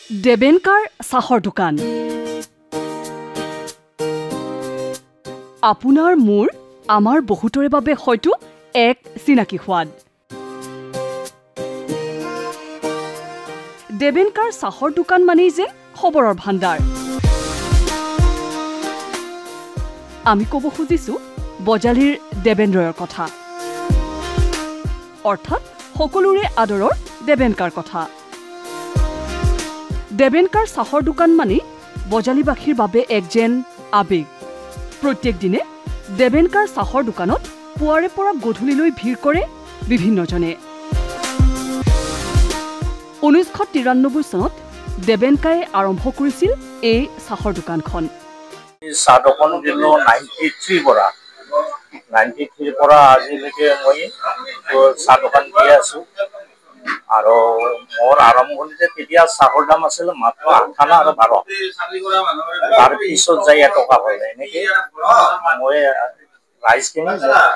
দেবেনকাৰ চাহৰ দোকান আপোনাৰ মোৰ আমাৰ বহুতৰে বাবে হয়তো এক চিনাকি সোৱাদ দেবেনকাৰ চাহৰ দোকান মানেই যে খবৰৰ ভাণ্ডাৰ আমি ক'ব খুজিছো বজালীৰ দেবেন্দ্ৰৰ কথা অৰ্থাৎ সকলোৰে আদৰৰ দেবেনকাৰ কথা দেবেনকাৰ চাহৰ দোকান মানে বজালীবাসীৰ বাবে এক যেন আবেগ প্ৰত্যেক দিনে দেবেনকাৰ চাহৰ দোকানত পুৱাৰে পৰা গধূলিলৈ ভিৰ কৰে বিভিন্নজনে 1993 চনত দেবেনকাই আৰম্ভ কৰিছিল এই চাহৰ দোকানখন চাহ দোকান দিলো 93 পৰা আজিলৈকে মই চাহ দোকান দি আছো আৰু মোৰ আৰম্ভণিতে তেতিয়া চাহৰ দাম আছিল মাত্ৰ 8 আনা আৰু 12 তাৰ পিছত যাই টকা হ'ল এনেকৈ মই ৰাইজখিনি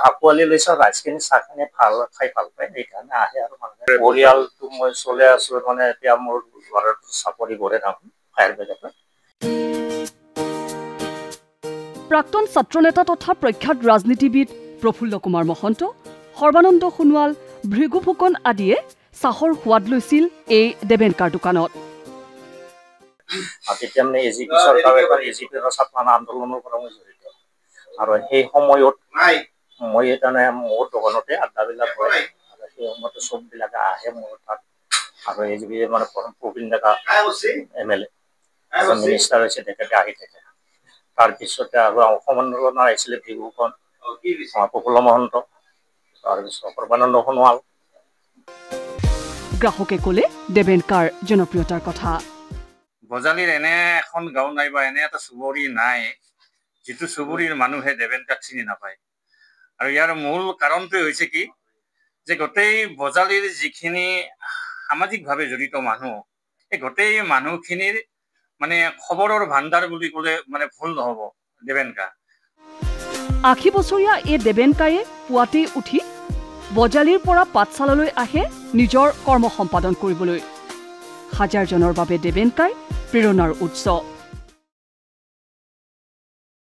আঁকোৱালি লৈছো ৰাইজখিনি চাহখিনি ভাল খাই ভাল পায় সেইকাৰণে আহে আৰু মানুহে পৰিয়ালটো মই চলাই আছো মানে এতিয়া মোৰ ঘৰত চাকৰি কৰে থাকোঁ ফায়াৰ ব্ৰিগেডত প্ৰাক্তন ছাত্ৰনেতা তথা প্ৰখ্যাত ৰাজনীতিবিদ প্ৰফুল্ল কুমাৰ মহন্ত সৰ্বানন্দ সোণোৱাল ভৃগু ফুকন আদিয়ে চাহৰ সোৱাদ লৈছিল এই দেবেনকাৰ দোকানত তেতিয়া মানে এজিপি চৰকাৰৰ এজিপি ছাত্ৰ আন্দোলনৰ পৰা মই জড়িত আৰু সেই সময়ত মই তাৰমানে মোৰ দোকানতে আড্ডাবিলাক হয় আৰু সেই সময়তে চববিলাকে আহে মোৰ তাত আৰু এজিপি মানে প্ৰবীণ ডেকা MLA এজন মিনিষ্টাৰ হৈছে তেখেতে আহি থাকে তাৰপিছতে আৰু অসম আন্দোলনৰ আহিছিলে ভৃগু ফুকন প্ৰফুল্ল মহন্ত তাৰপিছত সৰ্বানন্দ সোণোৱাল গ্ৰাহকে ক'লে দেবেনকাৰ জনপ্ৰিয়তাৰ কথা বজালীৰ এনে এখন গাঁও নাই বা এনে এটা চুবুৰী নাই যিটো চুবুৰীৰ মানুহে দেবেনকাক চিনি নাপায় আৰু ইয়াৰ মূল কাৰণটোৱে হৈছে কি যে গোটেই বজালীৰ যিখিনি সামাজিকভাৱে জড়িত মানুহ এই গোটেই মানুহখিনিৰ মানে খবৰৰ ভাণ্ডাৰ বুলি ক'লে মানে ভুল নহ'ব দেবেনকা 80 বছৰীয়া এই দেবেনকায়ে পুৱাতেই উঠি বজালীৰ পৰা পাঠশালালৈ আহে নিজৰ কৰ্ম সম্পাদন কৰিবলৈ হাজাৰজনৰ বাবে দেবেনকাই প্ৰেৰণাৰ উৎস